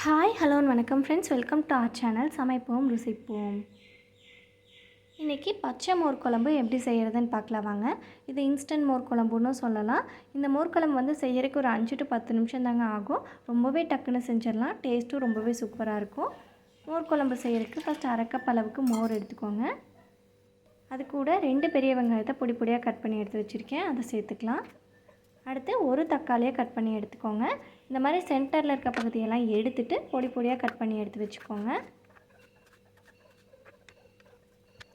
Hi hello வணக்கம் friends, welcome to R channel. சமைப்போம் ருசிப்போம். இன்றைக்கி பச்சை மோர் குழம்பு எப்படி செய்கிறதுன்னு பார்க்கலாம் வாங்க. இது இன்ஸ்டன்ட் மோர் குழம்புன்னு சொல்லலாம். இந்த மோர் குழம்பு வந்து செய்கிறதுக்கு ஒரு 5 to 10 நிமிஷம் தாங்க ஆகும். ரொம்பவே டக்குன்னு செஞ்சிடலாம். டேஸ்ட்டும் ரொம்பவே சூப்பராக இருக்கும். மோர் குழம்பு செய்கிறதுக்கு ஃபஸ்ட் அரை கப் அளவுக்கு மோர் எடுத்துக்கோங்க. அது கூட 2 பெரிய வெங்காயத்தை பொடி பொடியாக கட் பண்ணி எடுத்து வச்சுருக்கேன், அதை சேர்த்துக்கலாம். அடுத்து ஒரு தக்காளியை கட் பண்ணி எடுத்துக்கோங்க. இந்த மாதிரி சென்டரில் இருக்க பகுதியெல்லாம் எடுத்துட்டு பொடி பொடியாக கட் பண்ணி எடுத்து வச்சுக்கோங்க.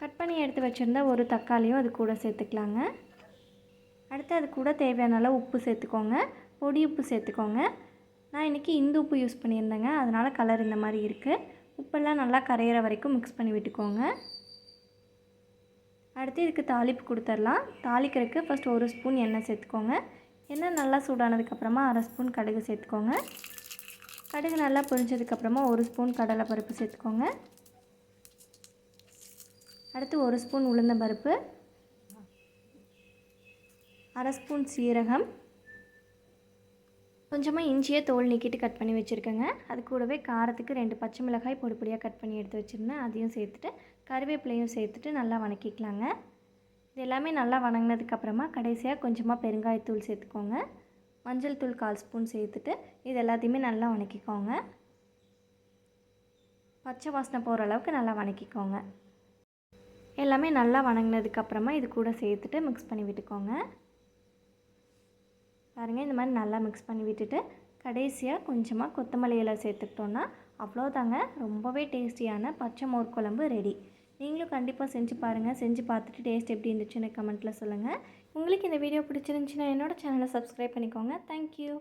கட் பண்ணி எடுத்து வச்சுருந்தா ஒரு தக்காளியும் அது கூட சேர்த்துக்கலாங்க. அடுத்து அது கூட தேவையான அளவு உப்பு சேர்த்துக்கோங்க. பொடி உப்பு சேர்த்துக்கோங்க. நான் இன்றைக்கி இந்து உப்பு யூஸ் பண்ணியிருந்தேங்க, அதனால் கலர் இந்த மாதிரி இருக்குது. உப்பெல்லாம் நல்லா கரையிற வரைக்கும் மிக்ஸ் பண்ணி விட்டுக்கோங்க. அடுத்து இதுக்கு தாளிப்பு கொடுத்துடலாம். தாளிக்கிறதுக்கு ஃபஸ்ட் 1 ஸ்பூன் எண்ணெய் சேர்த்துக்கோங்க. எண்ணெய் நல்லா சூடானதுக்கப்புறமா அரை ஸ்பூன் கடுகு சேர்த்துக்கோங்க. கடுகு நல்லா பொரிஞ்சதுக்கப்புறமா 1 ஸ்பூன் கடலைப்பருப்பு சேர்த்துக்கோங்க. அடுத்து 1 ஸ்பூன் உளுந்தம்பருப்பு, அரை ஸ்பூன் சீரகம், கொஞ்சமாக இஞ்சியை தோல் நீக்கிட்டு கட் பண்ணி வச்சுருக்கேங்க. அது கூடவே காரத்துக்கு 2 பச்சை மிளகாய் பொடி பொடியாக கட் பண்ணி எடுத்து வச்சுருந்தேன், அதையும் சேர்த்துட்டு கருவேப்பிலையும் சேர்த்துட்டு நல்லா வணக்கிக்கலாங்க. இது எல்லாமே நல்லா வணங்கினதுக்கப்புறமா கடைசியாக கொஞ்சமாக பெருங்காயத்தூள் சேர்த்துக்கோங்க. மஞ்சள் தூள் 1/4 ஸ்பூன் சேர்த்துட்டு இது எல்லாத்தையுமே நல்லா வணக்கிக்கோங்க. பச்சை வாசனை போகிற அளவுக்கு நல்லா வணக்கிக்கோங்க. எல்லாமே நல்லா வணங்கினதுக்கப்புறமா இது கூட சேர்த்துட்டு மிக்ஸ் பண்ணி விட்டுக்கோங்க. பாருங்கள், இந்த மாதிரி நல்லா மிக்ஸ் பண்ணி விட்டுட்டு கடைசியாக கொஞ்சமாக கொத்தமல்லி இலை சேர்த்துக்கிட்டோன்னா அவ்வளோதாங்க, ரொம்பவே டேஸ்டியான பச்சை மோர் குழம்பு ரெடி. நீங்களும் கண்டிப்பாக செஞ்சு பாருங்கள். செஞ்சு பார்த்துட்டு டேஸ்ட் எப்படி இருந்துச்சுன்னு கமெண்ட்டில் சொல்லுங்கள். உங்களுக்கு இந்த வீடியோ பிடிச்சிருந்துச்சின்னா என்னோடய சேனலை சப்ஸ்கிரைப் பண்ணிக்கோங்க. தேங்க்யூ.